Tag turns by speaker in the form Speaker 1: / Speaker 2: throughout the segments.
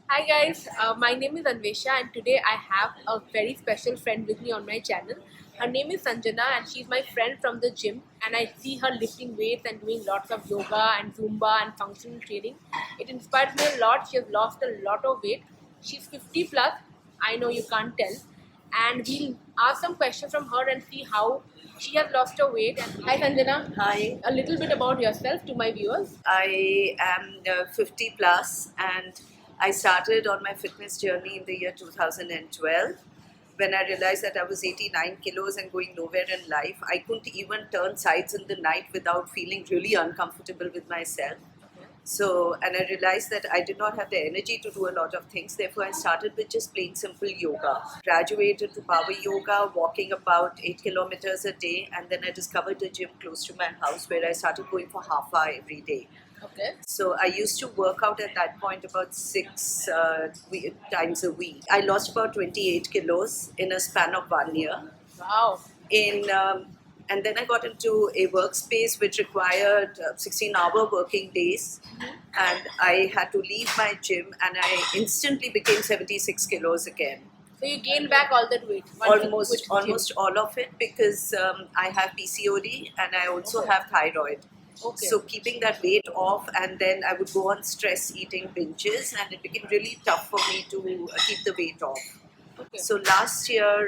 Speaker 1: Hi guys, my name is Anvesha and today I have a very special friend with me on my channel. Her name is Sanjana and she's my friend from the gym, and I see her lifting weights and doing lots of yoga and Zumba and functional training. It inspires me a lot. She has lost a lot of weight. She's 50 plus, I know you can't tell. And we'll ask some questions from her and see how she has lost her weight. And hi Sanjana,
Speaker 2: Hi,
Speaker 1: a little bit about yourself to my viewers.
Speaker 2: I am 50 plus and I started on my fitness journey in the year 2012 when I realized that I was 89 kilos and going nowhere in life. I couldn't even turn sides in the night without feeling really uncomfortable with myself. So, and I realized that I did not have the energy to do a lot of things. Therefore, I started with just plain simple yoga. Graduated to power yoga, walking about 8 kilometers a day, and then I discovered a gym close to my house where I started going for half hour every day.
Speaker 1: Okay.
Speaker 2: So I used to work out at that point about six times a week. I lost about 28 kilos in a span of 1 year.
Speaker 1: Wow.
Speaker 2: In And then I got into a workspace which required 16-hour working days, and I had to leave my gym, and I instantly became 76 kilos again.
Speaker 1: So you gain back all that weight. once you quit the gym.
Speaker 2: Almost all of it, because I have PCOD and I also
Speaker 1: Okay.
Speaker 2: have thyroid.
Speaker 1: Okay.
Speaker 2: So keeping that weight off, and then I would go on stress eating binges, and it became really tough for me to keep the weight off.
Speaker 1: Okay.
Speaker 2: So last year,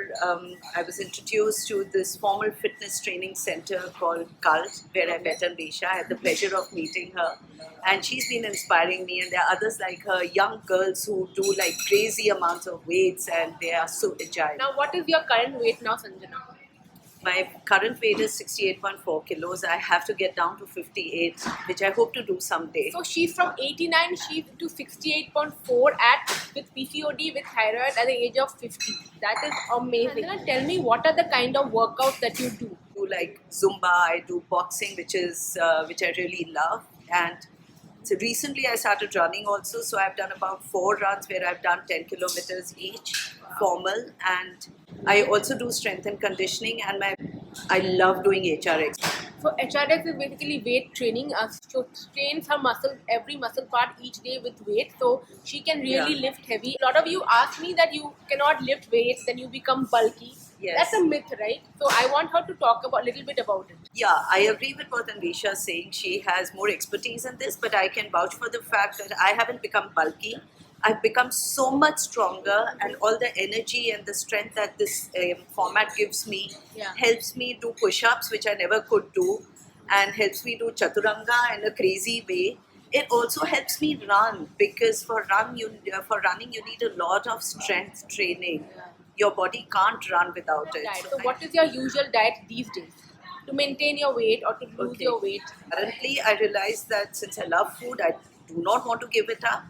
Speaker 2: I was introduced to this formal fitness training center called Cult, where I met Anvesha. I had the pleasure of meeting her, and she's been inspiring me. And there are others like her, young girls who do like crazy amounts of weights, and they are so agile.
Speaker 1: Now, what is your current weight now, Sanjana?
Speaker 2: My current weight is 68.4 kilos. I have to get down to 58, which I hope to do someday.
Speaker 1: So she's from 89, she's to 68.4 at with PCOD with thyroid at the age of 50. That is amazing. Sanjana, tell me, what are the kind of workouts that you do?
Speaker 2: Do like Zumba, I do boxing, which I really love, and so recently I started running also. So I've done about 4 runs where I've done 10 kilometers each, formal, and I also do strength and conditioning, and I love doing HRX.
Speaker 1: So HRX is basically weight training. So trains her muscle, every muscle part each day with weight, so she can really
Speaker 2: Yeah.
Speaker 1: lift heavy. A lot of you ask me that you cannot lift weights, then you become bulky.
Speaker 2: Yes.
Speaker 1: That's a myth, right? So I want her to talk about a little bit about it.
Speaker 2: Yeah, I agree with what Anvesha is saying. She has more expertise in this, but I can vouch for the fact that I haven't become bulky. I've become so much stronger, and all the energy and the strength that this format gives me
Speaker 1: Yeah.
Speaker 2: helps me do push-ups, which I never could do, and helps me do chaturanga in a crazy way. It also helps me run, because for running you need a lot of strength training.
Speaker 1: Yeah.
Speaker 2: Your body can't run without it.
Speaker 1: Diet. So what is your usual diet these days to maintain your weight or to lose
Speaker 2: Okay.
Speaker 1: your weight?
Speaker 2: Currently, I realize that since I love food, I do not want to give it up.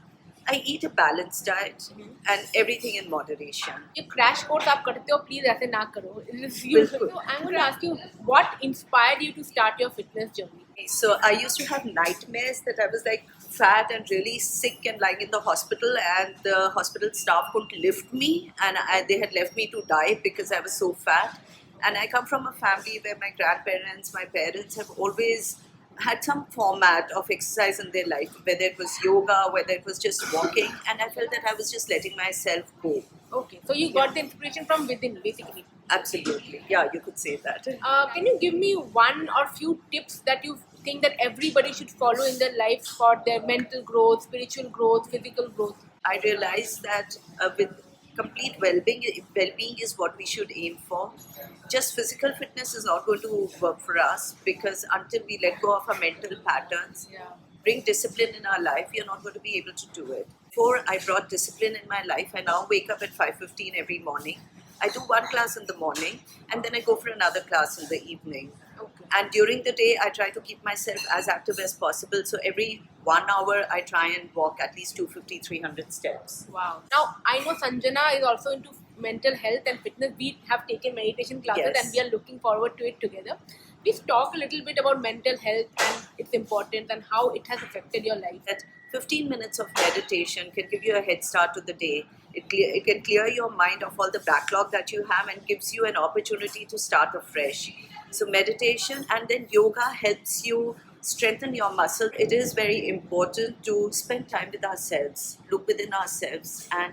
Speaker 2: I eat a balanced diet and everything in moderation.
Speaker 1: ये crash course आप करते हो, please ऐसे ना करो.
Speaker 2: बिल्कुल.
Speaker 1: So I'm going to ask you, what inspired you to start your fitness journey?
Speaker 2: So I used to have nightmares that I was like fat and really sick and lying in the hospital, and the hospital staff couldn't lift me, and they had left me to die because I was so fat. And I come from a family where my grandparents, my parents have always had some format of exercise in their life, whether it was yoga, whether it was just walking, and I felt that I was just letting myself go.
Speaker 1: Okay, so you got the inspiration from within, basically.
Speaker 2: Absolutely. Yeah, you could say that.
Speaker 1: Can you give me one or few tips that you think that everybody should follow in their life for their mental growth, spiritual growth, physical growth?
Speaker 2: I realized that with complete well-being is what we should aim for. Just physical fitness is not going to work for us, because until we let go of our mental patterns,
Speaker 1: Yeah.
Speaker 2: bring discipline in our life, you're not going to be able to do it. Before I brought discipline in my life, I now wake up at 5:15 every morning. I do one class in the morning, and then I go for another class in the evening.
Speaker 1: Okay.
Speaker 2: And during the day, I try to keep myself as active as possible. So every 1 hour, I try and walk at least 250, 300 steps.
Speaker 1: Wow. Now, I know Sanjana is also into mental health and fitness. We have taken meditation classes
Speaker 2: Yes.
Speaker 1: and we are looking forward to it together. Please talk a little bit about mental health and its importance and how it has affected your life.
Speaker 2: That 15 minutes of meditation can give you a head start to the day. It can clear your mind of all the backlog that you have and gives you an opportunity to start afresh. So meditation and then yoga helps you strengthen your muscle, it is very important to spend time with ourselves, look within ourselves, and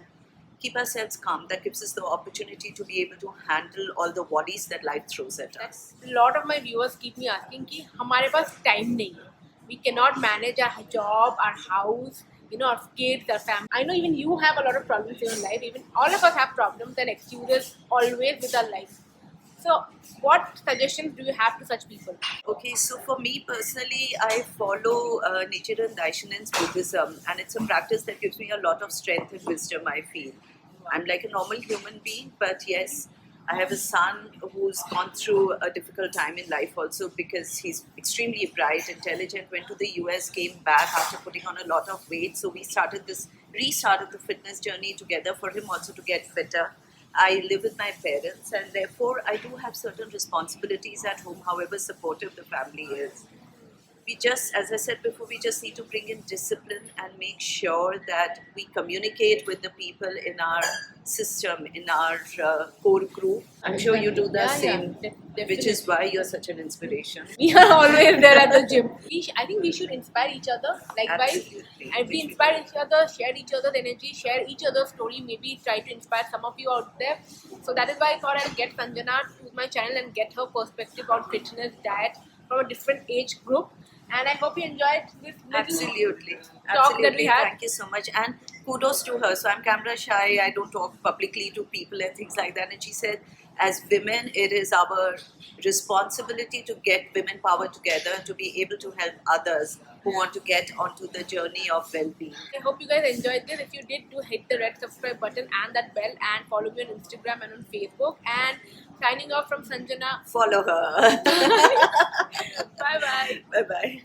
Speaker 2: keep ourselves calm. That gives us the opportunity to be able to handle all the worries that life throws at us.
Speaker 1: A lot of my viewers keep me asking कि हमारे पास time नहीं है. We cannot manage our job, our house, our kids, our family. I know even you have a lot of problems in your life. Even all of us have problems and excuses always with our life. So, what suggestions do you have to such people?
Speaker 2: Okay, so for me personally, I follow Nichiren Daishonin's Buddhism, and it's a practice that gives me a lot of strength and wisdom, I feel. I'm like a normal human being, but yes, I have a son who's gone through a difficult time in life also because he's extremely bright, intelligent, went to the US, came back after putting on a lot of weight. So we restarted the fitness journey together for him also to get fitter. I live with my parents, and therefore I do have certain responsibilities at home, however supportive the family is. We just, as I said before, we just need to bring in discipline and make sure that we communicate with the people in our system, in our core group. I'm sure you do the
Speaker 1: Yeah,
Speaker 2: same, which is why you're such an inspiration.
Speaker 1: We are always there at the gym. I think we should inspire each other.
Speaker 2: Absolutely.
Speaker 1: And we inspire each other, share each other's energy, share each other's story, maybe try to inspire some of you out there. So that is why I thought I'll get Sanjana to my channel and get her perspective on fitness, diet from a different age group. And I hope you enjoyed this little
Speaker 2: Absolutely.
Speaker 1: talk that we had.
Speaker 2: Thank you so much. And kudos to her. So I'm camera shy. I don't talk publicly to people and things like that. And she said, as women, it is our responsibility to get women power together to be able to help others who want to get onto the journey of well-being.
Speaker 1: I hope you guys enjoyed this. If you did, do hit the red subscribe button and that bell and follow me on Instagram and on Facebook. And signing off from Sanjana.
Speaker 2: Follow her.
Speaker 1: Bye bye.
Speaker 2: Bye-bye.